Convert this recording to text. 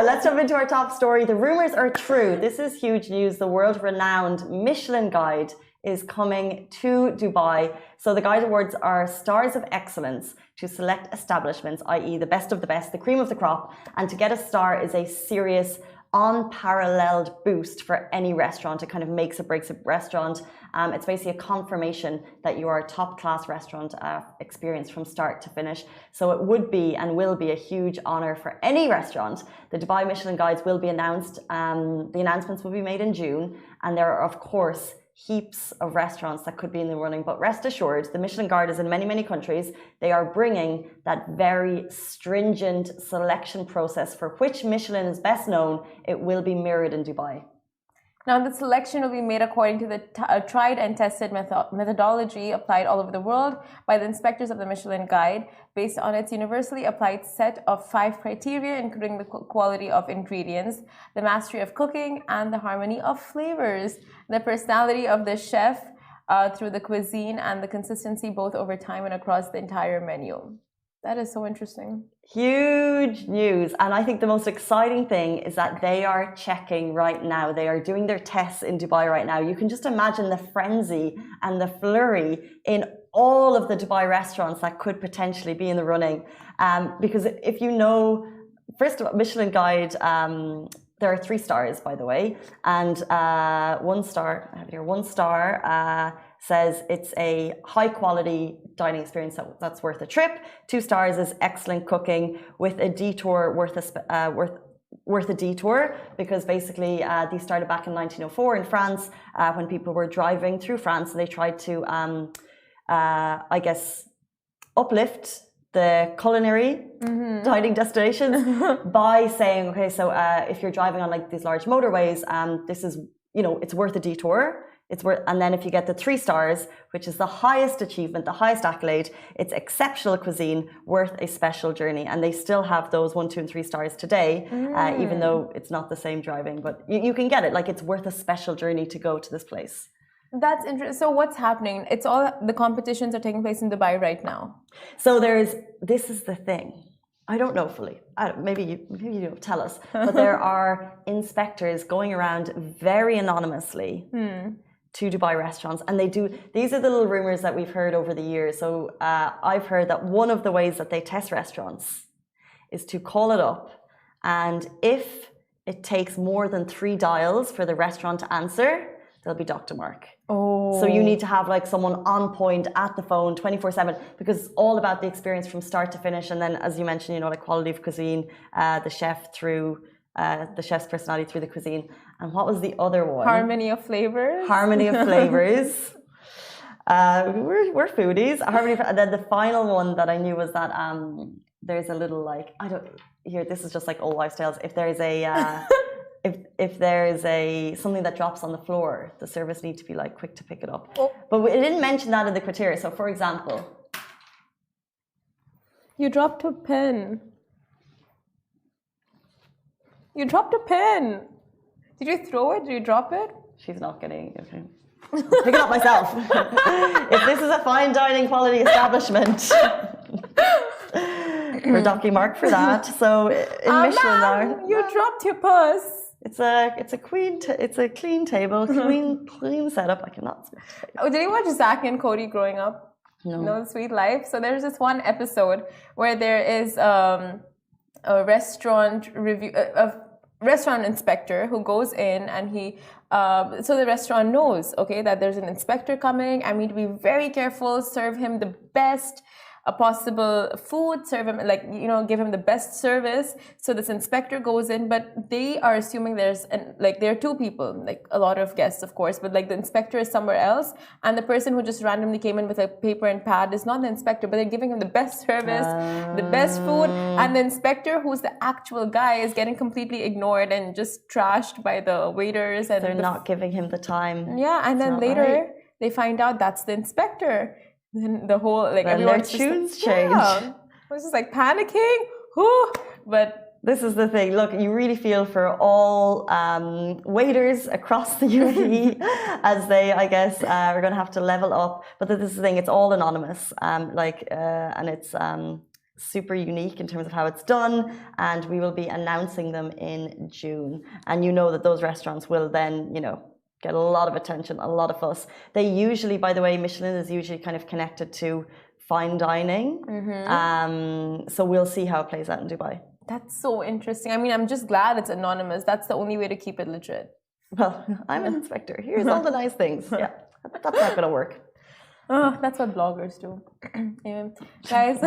let's jump into our top story. The rumors are true. This is huge news. The world-renowned Michelin guide is coming to Dubai. So the Guide Awards are stars of excellence to select establishments, i.e. the best of the best, the cream of the crop. And to get a star is a serious, unparalleled boost for any restaurant. It kind of makes or breaks a restaurant. It's basically a confirmation that you are a top-class restaurant experience from start to finish. So it would be and will be a huge honor for any restaurant. The Dubai Michelin Guides will be announced. The announcements will be made in June. And there are, of course, heaps of restaurants that could be in the running, but rest assured, the Michelin Guide is in many, many countries. They are bringing that very stringent selection process for which Michelin is best known. It will be mirrored in Dubai. Now, the selection will be made according to the tried and tested methodology applied all over the world by the inspectors of the Michelin Guide, based on its universally applied set of 5 criteria, including the quality of ingredients, the mastery of cooking, and the harmony of flavors, the personality of the chef through the cuisine, and the consistency both over time and across the entire menu. That is so interesting. Huge news. And I think the most exciting thing is that they are checking right now. They are doing their tests in Dubai right now. You can just imagine the frenzy and the flurry in all of the Dubai restaurants that could potentially be in the running. Because if you know, first of all, Michelin Guide, there are 3 stars, by the way. And 1 star, I have here, 1 star says it's a high quality dining experience that's worth a trip. 2 stars is excellent cooking with a detour worth a detour, because basically these started back in 1904 in France when people were driving through France, and they tried to I guess uplift the culinary dining destinations by saying, okay, so if you're driving on like these large motorways, this is, you know, it's worth a detour. It's worth, and then if you get the 3 stars, which is the highest achievement, the highest accolade, it's exceptional cuisine, worth a special journey. And they still have those 1, 2, and 3 stars today, even though it's not the same driving. But you can get it, like it's worth a special journey to go to this place. That's interesting. So what's happening? It's all the competitions are taking place in Dubai right now. So this is the thing. I don't know fully. Maybe you don't tell us. But there are inspectors going around very anonymously to Dubai restaurants, and these are the little rumors that we've heard over the years. So I've heard that one of the ways that they test restaurants is to call it up, and if it takes more than 3 dials for the restaurant to answer, they'll be docked a mark. So you need to have like someone on point at the phone 24/7, because it's all about the experience from start to finish. And then, as you mentioned, you know, like quality of cuisine, the chef through the chef's personality through the cuisine. And what was the other one? Harmony of flavors. Harmony of flavors. We're foodies. And then the final one that I knew was that there's a little like, this is just like old wives' tales. If there's a if there's something that drops on the floor, the service need to be like quick to pick it up. But we didn't mention that in the criteria. So for example, you dropped a pen. You dropped a pen. Did you throw it? Did you drop it? She's not getting okay. Pick it up myself. If this is a fine dining quality establishment, we're docking mark for that. So in Michelin, you dropped your purse. It's a clean table, clean setup. I cannot speak. Oh, did you watch Zack and Cody growing up? No. No Sweet Life. So there's this one episode where there is a restaurant restaurant inspector who goes in, and he so the restaurant knows, okay, that there's an inspector coming, and we need to be very careful, serve him the best possible food, serve him, like, you know, give him the best service. So this inspector goes in, but they are assuming there are 2 people, like a lot of guests, of course, but like the inspector is somewhere else, and the person who just randomly came in with a paper and pad is not the inspector, but they're giving him the best service, the best food, and the inspector, who's the actual guy, is getting completely ignored and just trashed by the waiters, and they're not giving him the time. Yeah, and then later they find out that's the inspector. Then the whole, like, everyone's their tunes change. Yeah. I was just like panicking. But this is the thing. Look, you really feel for all waiters across the UAE as they, I guess, are going to have to level up. But this is the thing; it's all anonymous. And it's super unique in terms of how it's done, and we will be announcing them in June. And you know that those restaurants will then, get a lot of attention, a lot of fuss. They usually, by the way, Michelin is usually kind of connected to fine dining. So we'll see how it plays out in Dubai. That's so interesting. I mean, I'm just glad it's anonymous. That's the only way to keep it legit. Well, I'm an inspector. Here's all the nice things. Yeah, that's not going to work. Oh, that's what bloggers do. Anyway, guys.